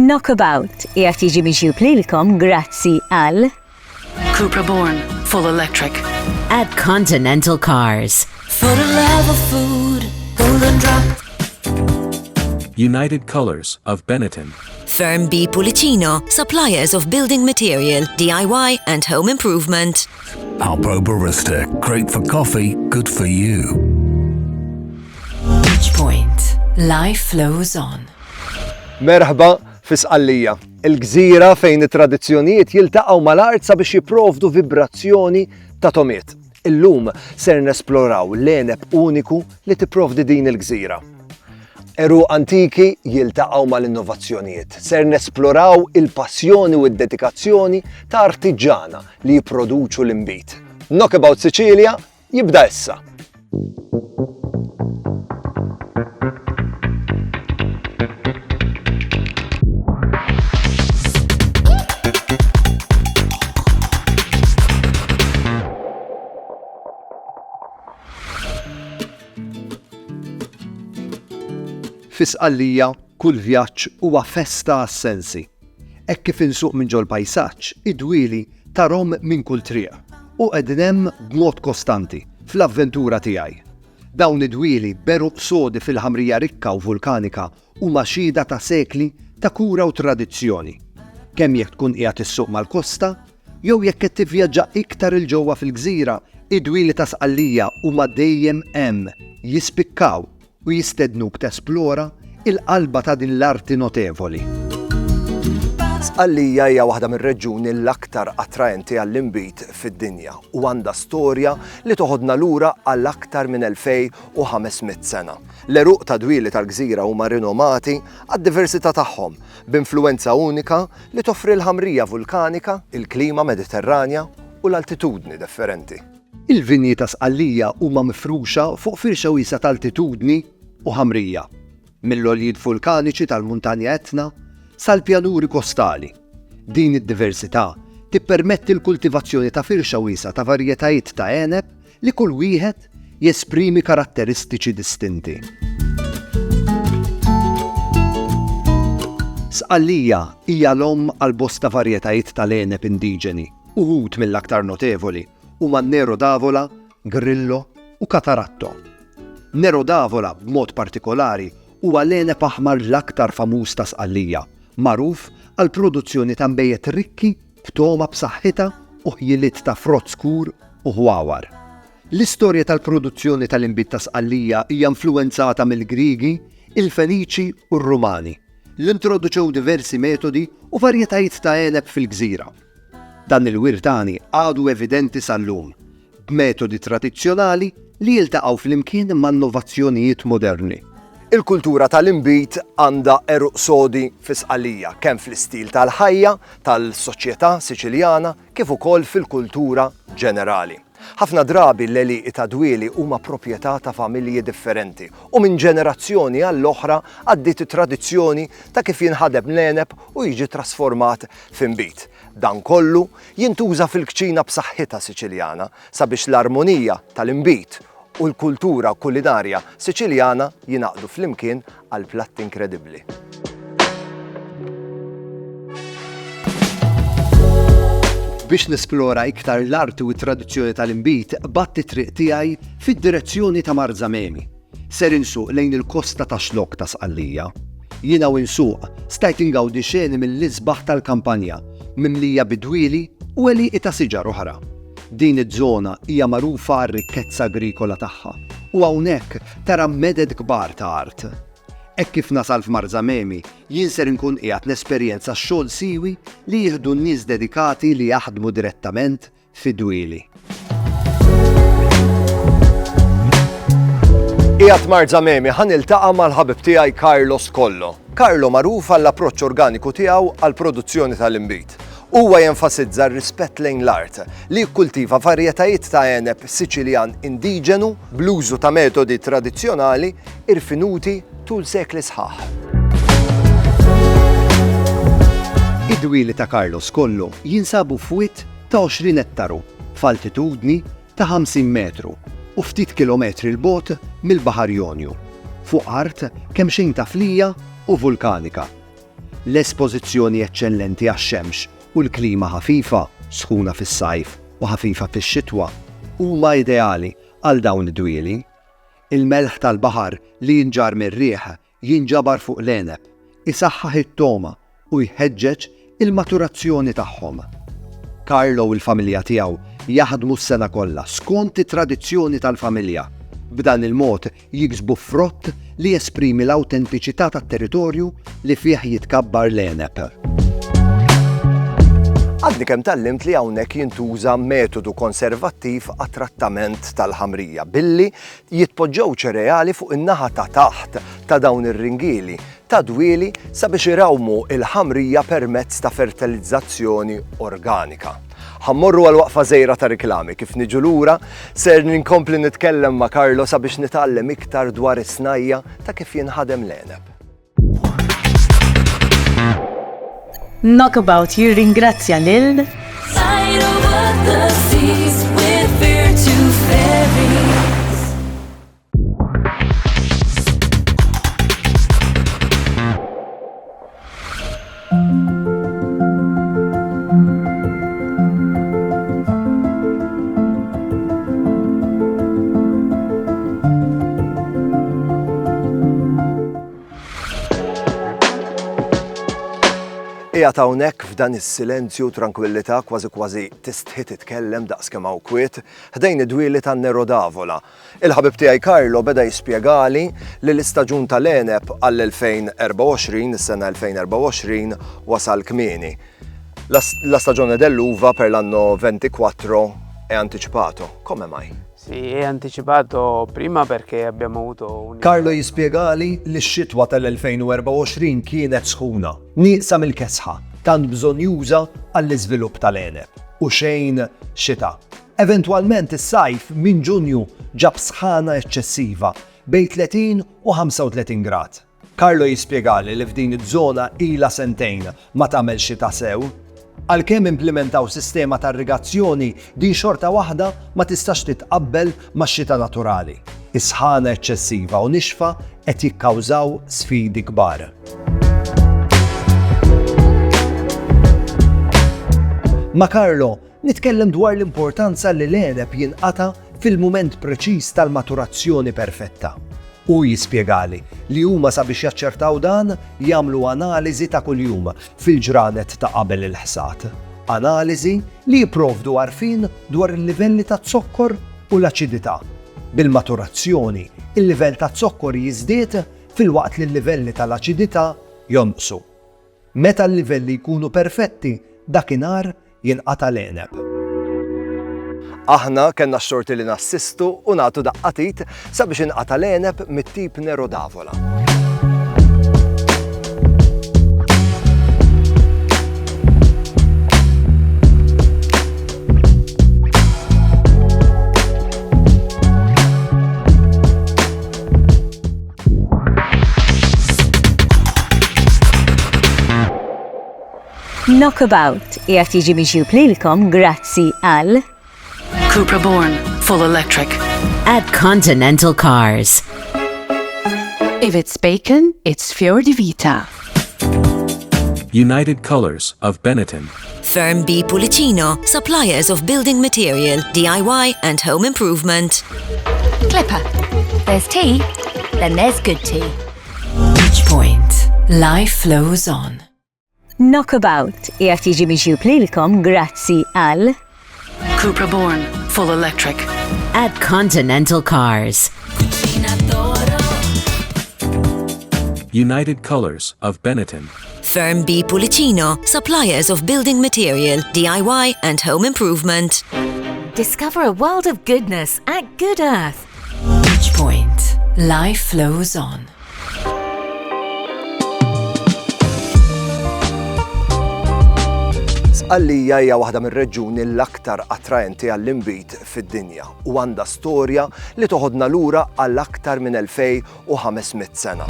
Knockabout qiegħed jiġi mixjub lilkom grazzi għal Cupra Born, full electric. At Continental Cars. For the love of food, Golden Drop. United Colors of Benetton. Firm B Pulicino, suppliers of building material, DIY and home improvement. Alpo Barista, great for coffee, good for you. Beach Point. Life flows on. Merħba fis-Sqallija, il-gżira fejn it-tradizzjonijiet jiltaqgħu mal-art sabiex jipprovdu vibrazzjoni ta' tomiet. Illum ser nesploraw l-għeneb uniku li tipprovdi din il-gżira. Eru antiki jiltaqgħu mal-innovazzjonijiet. Ser nesploraw il-passjoni u d-dedikazzjoni ta' artiġana li jipproduċu l-imbit. Knockabout Sicilia jibda issa. Fis-Sqallija kull vjaġġ huwa festa għas-sensi. Hekk kif insuq minn ġol pajsaġġ, id-dwieli tarhom minn kull triq u qegħdin hemm b'mod kostanti fl-avventura tiegħi. Dawn id-dwieli beruq sodi fil-ħamrija rikka u vulkanika huma xhieda ta' sekli ta' kura u tradizzjoni. Kemm jekk tkun qiegħed issuq mal-kosta, jew jekk qed tivvjaġġa iktar il ġewwa fil-gżira, id-dwieli ta' Sqallija huma dejjem hemm jispikkaw u jistednuk tesplora il-qalba ta' din l-arti notevoli. Sqallija hija waħda mir-reġjuni l-aktar attraenti għall-inbit fid-dinja u għandha storja li toħodna lura għal aktar minn 2500 sena. L-eruq ta' dwieli tal-gżira huma rinomati għad-diversità tagħhom b'influwenza unika li toffri l-ħamrija vulkanika, il-klima mediterranja u l-altitudni differenti. Il-vinji ta' Sqallija huma mifruxa fuq firxa wiesa ta' altitudni u ħamrija, mill-għoljiet vulkaniċi tal-Muntanja Etna sal-pjanuri kostali. Din id-diversità tippermetti l-kultivazzjoni ta' firxa wiesa ta' varjetajiet ta' għeneb li kull wieħed jesprimi karatteristiċi distinti. Sqallija hija l-omm għal bosta varjetajiet tal-għeneb indiġeni, uħud mill-aktar notevoli huma Nero d'Avola, Grillo u Cataratto. Nero d'Avola b'mod partikolari huwa l-għeneb aħmar l-aktar famuż ta' Sqallija, magħruf għal produzzjoni ta' mbejjed rikki b'toma b'saħħitha u ħjiliet ta' frott skur u ħwawar. L-istorja tal-produzzjoni tal-inbit ta' Sqallija hija influwenzata mill-Griegi, il-Feniċi u r-Rumani, li introduċew diversi metodi u varjetajiet ta' għeneb fil-gżira. Dan il-wirtani għadu evidenti sal-lum, b'metodi tradizzjonali li jiltaqgħu flimkien ma' innovazzjonijiet moderni. Il-kultura tal-inbit għandha eruq sodi fi Sqallija, kemm fl-istil tal-ħajja, tal-soċjetà Siċiljana, kif ukoll fil-kultura ġenerali. Ħafna drabi l-għeliq ta' dwieli huma proprjetà ta' familji differenti u minn ġenerazzjoni għall-oħra għaddiet it-tradizzjoni ta' kif jinħadeb l-għeneb u jiġi trasformat f'inbit. Dan kollu jintuża fil-kċina b'saħħitha Siċiljana sabiex l-armonija tal-inbit u l-kultura kulinarja Siċiljana jinaqdu flimkien għal platt inkredibbli. Biex nesplora iktar l-arti u t-tradizzjoni tal-inbit, batti triq tiegħi fid-direzzjoni ta' Marzamemi. Ser insuq lejn il-kosta ta' Xlok ta' Sqallija. Jiena u insuq stajt ingawdi xeni mill-isbaħ tal-kampanja, mimlija bidwieli u għeliqi ta' siġar oħra. Din iż-żona hija magħrufa għar-rikkezza agrikola tagħha u hawnhekk tara meded kbar ta' art. Hekk kif nasal f'Marzamemi, jien ser inkun qiegħed nesperjenza x-xogħol siwi li jieħdu n-nies dedikati li jaħdmu direttament fid-dwieli. Qiegħed Marzamemi ħaniltaqa' mal-ħabib tiegħi Carlos Collo. Carlo magħruf għall-approċċ organiku tiegħu għall-produzzjoni tal-inbit. Huwa jenfasizza r-rispett lejn l-art li jikkultiva varjetajiet ta' għeneb Siċiljan indiġenu bl-użu ta' metodi tradizzjonali irfinuti tul sekli sħaħ. Id-dwieli ta' Carlos Collo jinsabu f'witt ta' 20 ettaru f'altitudni ta' 50 metru u ftit kilometri l-bogħod mill-Baħar Jonju, fuq art kemm xejn taflija u vulkanika. l-espożizzjoni eċċellenti għax-xemx u l-klima ħafifa, sħuna fis-sajf u ħafifa fix-xitwa huma ideali għal dawn id-dwieli. Il-melħ tal-baħar li jinġar mir-riħ jinġabar fuq l-għeneb, isaħħaħ it-toma u jħeġġeġ il-maturazzjoni tagħhom. Carlo u l-familja tiegħu jaħdmu s-sena kollha skont it-tradizzjoni tal-familja. B'dan il-mod jiksbu frott li jesprimi l-awtentiċità tat-territorju li fih jitkabbar l-għeneb. Għadni kemm tallimt li hawnhekk jintuża metodu konservattiv għat-trattament tal-ħamrija billi jitpoġġew ċereali fuq in-naħa ta' taħt ta' dawn ir-ringieli ta' dwieli sabiex irawmu il-ħamrija permezz ta' fertilizzazzjoni organika. Ħammorru għal waqfa żejra ta' riklami kif niġu lura ser ninkompli nitkellem ma' Carlo sabiex nitgħallem iktar dwar is-snajja ta' kif jinħadem l-għeneb. Knockabout jirringrazzja lil Qiegħed hawnhekk f'dan is-silenzju u tranquillità kważi tistħi titkellem daqskemm hawn kwiet ħdejn id-dwieli tan-Nero d'Avola. Il-ħabib tiegħi Carlo beda jispjegali li l-istaġun tal-għeneb għall-2024, is-sena 2024 wasal kmieni. La stagione dell'uva per l'anno 24 è anticipato. Come mai? Sì, è anticipato prima perché abbiamo avuto un... Carlo jispjegali li x-xitwa tal-2024 kienet sħuna, nieqsa mill-kesħa, tant bżonn juża għall-iżvilupp tal-għeneb u xejn xita. Eventwalment is-sajf minn Ġunju ġab sħana eċċessiva bejn 30 u 35 grad. Carlo jispjegali li f'din iż-żona ilha sentejn ma tagħmel xita sew. Għalkemm implementaw sistema ta' irrigazzjoni din xorta waħda ma tistax titqabbel max-xita naturali. Is-sħana eċċessiva u nixfa qed jikkawżaw sfidi kbar. Ma' Carlo nitkellem dwar l-importanza li l-għeneb jinqata' fil-mument preċiż tal-maturazzjoni perfetta. U jispjegali li huma sabiex jaċċertaw dan jagħmlu analiżi ta' kuljum fil-ġranet ta' qabel il-ħsad. Analiżi li jipprovdu għarfien dwar il-livelli ta' zokkor u l-aċidità. Bil-maturazzjoni, il-livell ta' zokkor jiżdied fil-waqt li l-livelli tal-aċidità jonqsu. Meta l-livelli jkunu perfetti, dakinhar jinqata' l-għeneb. Aħna kellna x-xorti li nassistu u nagħtu daqqatit sabiex inqata' l-għeneb mit-tip Nero d'Avola. Knockabout qiegħed jiġi mixjub lilkom grazzi għal Cupra Born, full electric. At Continental Cars. If it's bacon, it's Fior di Vita. United Colors of Benetton. Firm B Pulicino, suppliers of building material, DIY and home improvement. Clipper. There's tea, then there's good tea. Beach Point. Life flows on. Knockabout qiegħed jiġi mixjub lilkom grazzi għal Cupra Born, full electric. At Continental Cars. United Colors of Benetton. Firm B Pulicino, suppliers of building material, DIY and home improvement. Discover a world of goodness at Good Earth. Beach Point. Life flows on. Sqallija hija waħda mir-reġjuni l-aktar attraenti għall-inbit fid-dinja u għandha storja li toħodna lura għal aktar minn 2500 sena.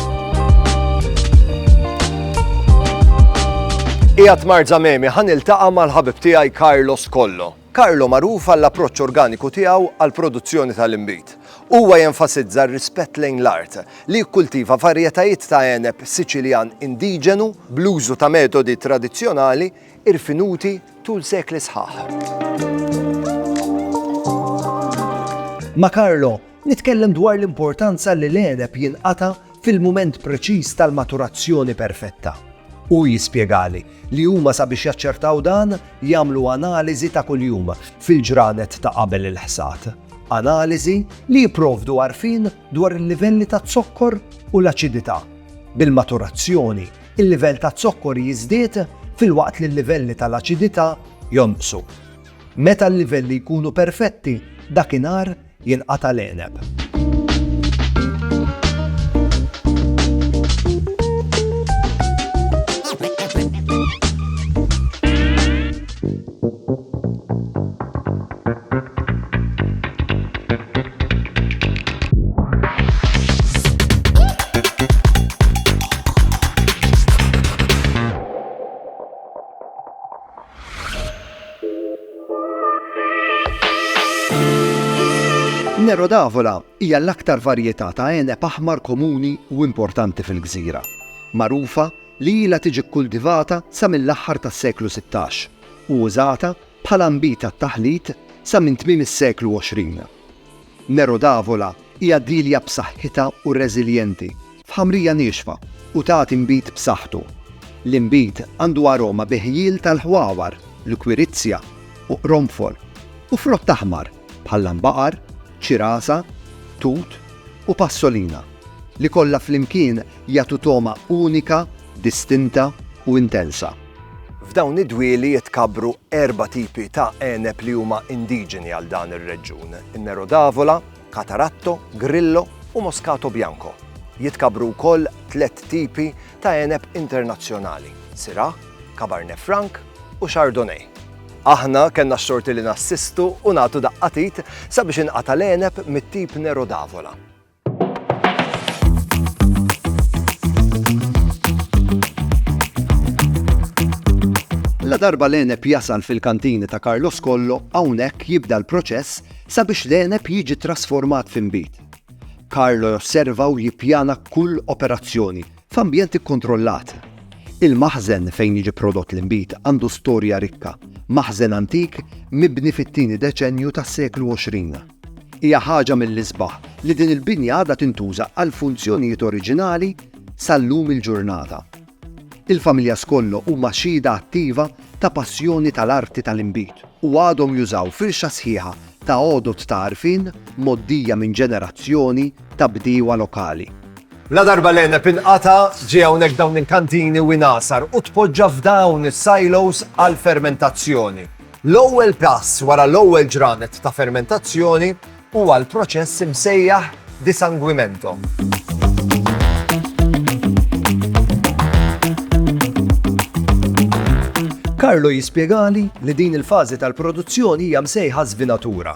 Qiegħed Marzamemi ħaniltaqa' mal-ħabib tiegħi Carlo Scollo. Carlo magħruf għall-approċċ organiku tiegħu għall-produzzjoni tal-inbit Huwa jenfasizza r-rispett lejn l-art li jikkultiva varjetajiet ta' għeneb Siċiljan indiġenu bl-użu ta' metodi tradizzjonali irfinuti tul sekli sħaħ. Ma' Carlo, nitkellem dwar l-importanza li l-għeneb jinqata fil-mument preċiż tal-maturazzjoni perfetta. U jispjegali li huma sabiex jaċċertaw dan jagħmlu analiżi ta' kuljum fil-ġranet ta' qabel il-ħsad. Analiżi li jipprovdu għarfien dwar il-livelli ta' zokkor u l-aċidità. Bil-maturazzjoni, il-livell ta' zokkor jiżdied fil-waqt li l-livelli tal-aċidità jonqsu. Meta l-livelli jkunu perfetti, dakinhar jinqata' l-għeneb. Nero d'Avola hija l-aktar varjetà ta' għeneb aħmar komuni u importanti fil-Gżira. Magħrufa li ilha tiġi kkultivata sa mill-aħħar tas-seklu 16 u użata bħala nbit tat-taħlit sa minn tmiem is-seklu 20. Nero d'Avola hija dilja b'saħħitha u reżiljenti, f'ħamrija nieqfa u tagħti nbit b'saħħtu. L-inbit għandu aroma biħjil tal-ħwawar, l-kwirizzja u qronfol u frott aħmar bħal baqar, ċirasa, tut u passolina li kollha flimkien jagħtu toma unika, distinta u intensa. F'dawn id-dwieli jitkabru 4 tipi ta' għeneb li huma indiġeni għal dan ir-reġjun: in-Nero d'Avola, Cataratto, Grillo u Moscato Bianco. Jitkabru wkoll 3 tipi ta' għeneb internazzjonali: Syrah, Cabernet Franc u Chardonnay. Aħna kellna x-xorti li nassistu u nagħtu daqqatit sabiex inqata' l-għeneb mit-tip Nero d'Avola. La darba l-għeneb jasal fil-kantini ta' Carlo Scollo, hawnhekk jibda l-proċess sabiex l-għeneb jiġi trasformat f'inbit. Carlo josserva u jippjana kull operazzjoni f'ambjent ikkontrollat. Il-maħżen fejn jiġi prodott l-inbit għandu storja rikka. Maħżen antik mibni fit-tieni deċenju tas-seklu 20. Hija ħaġa mill-isbaħ li din il-binja għadha tintuża għal funzjonijiet oriġinali sal-lum il-ġurnata. Il-familja Scollo huma xhieda attiva ta' passjoni tal-arti tal-inbit u għadhom jużaw firxa sħiħa ta' għodot ta' għarfien moddija minn ġenerazzjoni ta' bdiewa lokali. La darba l-għeneb inqata ġie hawnhekk dawn il-kantini u inasar u tpoġġa f'dawn is-silos għal fermentazzjoni. L-ewwel pass wara l-ewwel ġranet ta' fermentazzjoni huwa l-proċess imsejjaħ disangwimento. Carlo jispjegali li din il-fażi tal-produzzjoni hija msejħa żvinatura.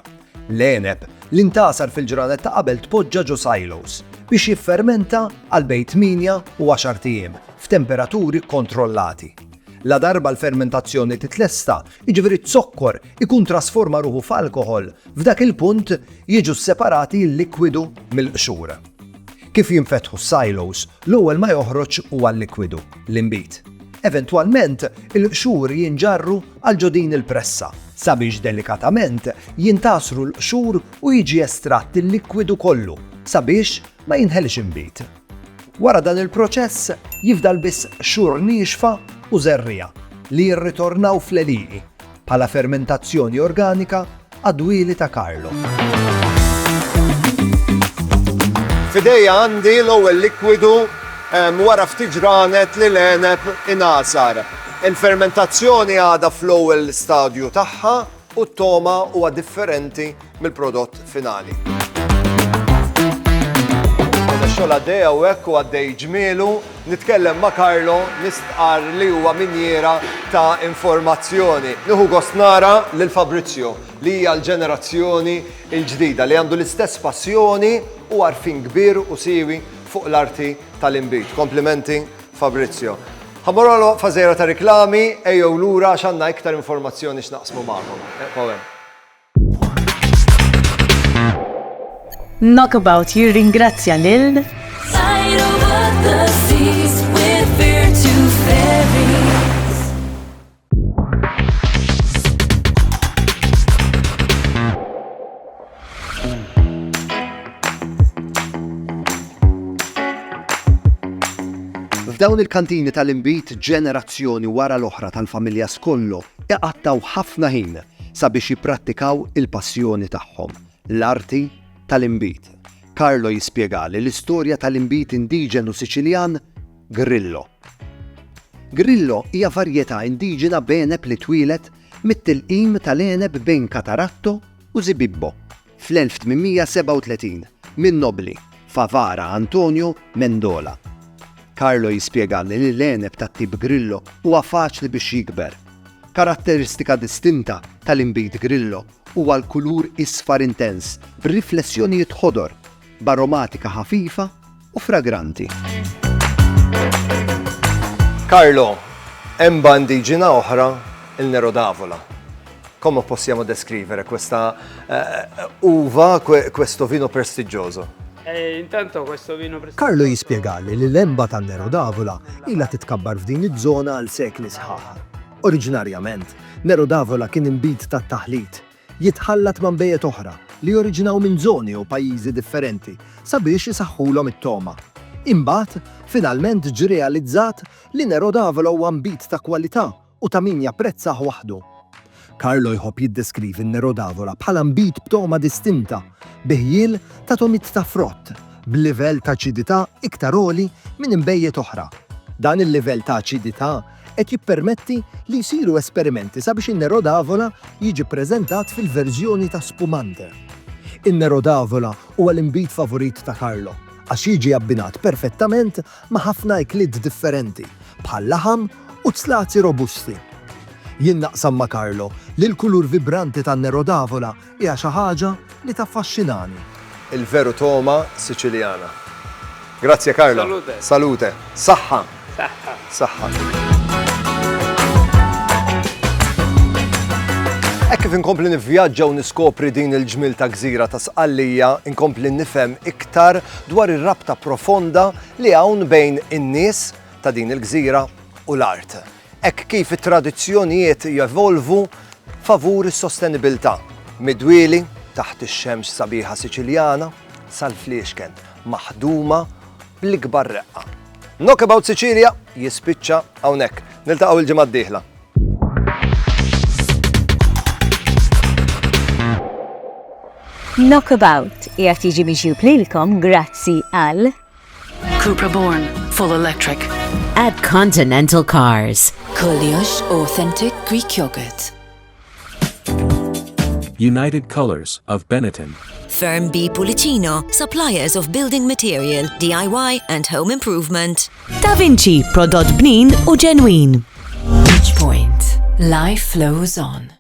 L-għeneb li ntasar fil-ġranet ta' qabel tpoġġa ġo silos biex jiffermenta għal bejn 8 u 10 ijiem f'temperaturi kontrollati. La darba l-fermentazzjoni titlesta, jiġifieri t-zokkor ikun trasforma ruħu f'alkoħol, f'dak il-punt jiġu separati l-likwidu mill-qxur. Kif jinfetħu s-silos, l-ewwel ma joħroġ huwa l-likwidu, l-inbit. Eventwalment, il-qxur jinġarru għal ġodin il-pressa, sabiex delikatament jintasru l-qxur u jiġi estratt il-likwidu kollu, sabiex ma jinħelx inbit. Wara dan il-proċess jifdal biss xhur nixfa u żerrija li jirritornaw fl-eliqi bħala fermentazzjoni organika għad-dwieli ta' Carlo. Fidejja għandi l-ewwel likwidu wara ftit ġranet li l-għeneb inasar. Il-fermentazzjoni għadha fl-ewwel stadju tagħha u t-toma huwa differenti mill-prodott finali. Xogħol għaddej hawnhekk u għaddej ġmielu, nitkellem ma' Carlo nistqar li huwa minjera ta' informazzjoni. Nieħu gost nara lil Fabrizio li hija l-ġenerazzjoni l-ġdida li għandu l-istess passjoni u għarfien kbir u siewi fuq l-arti tal-inbit. Komplimenti Fabrizio. Ħamorru fażejra ta' riklami ejjew lura x'għandna iktar informazzjoni x'naqsmu magħhom. Knockabout jirringrazzja lil Side over the seas with virtue ferries. F'dawn il-kantini tal-imbit ġenerazzjoni wara l-oħra tal-familja Skollo iqattaw ħafna ħin sabiex jipprattikaw il-passjoni tagħhom, l-arti tal-imbit. Carlo jispjegali l-istorja tal-imbit indiġenu Siċiljan Grillo. Grillo hija varjetà indiġena b'eneb li twilet mit-tilqim tal-eneb bejn Kataratto u Zibibbo fl-1837 minn nobli Favara Antonio Mendola. Carlo jispjegali li l-eneb tat-tip Grillo huwa faċli biex jikber. Karatteristika distinta tal-imbit Grillo huwa l-kulur isfar intens b'riflessjonijiet ħodor, baromatika ħafifa u fragranti. Carlo, hemm bandiġina oħra, il-Nero d'Avola. Come possiamo descrivere questa uva, questo vino prestigioso? Intanto questo vino Carlo jispjegali li l-emba tan-Nero d'Avola ilha titkabbar f'din iż-żona għal sekli sħaħ. Oriġinarjament, Nero d'Avola kien imbit tat-taħlit, jitħallat man bejjed oħra li oriġinaw minn żoni u pajjiżi differenti sabiex isaħħulhom it-toma. Imbagħad, finalment ġie realizzat li Nero d'Avola huwa imbit ta' kwalità u ta' min japprezzah waħdu. Carlo jħobb jiddeskrivi n-Nero d'Avola bħala imbit b'toma distinta, biħjiel ta' tomit ta' frott, b'livell ta' aċidità iktar għoli minn imbejjed oħra. Dan il-livell ta' aċidità qed jippermetti li jsiru esperimenti sabiex in-Nero d'Avola jiġi ppreżentat fil-verżjoni ta' spumante. In-Nero d'Avola huwa l-imbit favorit ta' Carlo għax jiġi abbinat perfettament ma' ħafna ikliet differenti bħal laħam u tzlati robusti. Jien naqsam ma' Carlo li l-kulur vibranti tan-Nero d'Avola hija xi ħaġa li taffaxxinani. Il-veru toma Siċiljana. Grazie Carlo. Salute. Salute. Saħħa. Saħħa. Hekk kif inkompli nivvjaġġa u niskopri din il-ġmil ta' gżira ta' Sqallija, inkompli nifhem iktar dwar ir-rabta profonda li hawn bejn in-nies ta' din il-gżira u l-art. Hekk kif it-tradizzjonijiet jevolvu favur is-sostenibilità. Midwieli taħt ix-xemx sabiħa Siċiljana sal-fliexken maħduma bl-ikbar reqqa. Knockabout Sicilia jispiċċa hawnhekk. Niltaqgħu il-ġimgħa d-dieħla. Knockabout qiegħed jiġi miġjub lilkom grazzi għal Cupra Born, full electric. At Continental Cars. Koliosh authentic Greek yogurt. United Colors of Benetton. Firm B Pulicino, suppliers of building material, DIY and home improvement. Da Vinci, prodott bnin u ġenwin. Reach Point. Life flows on.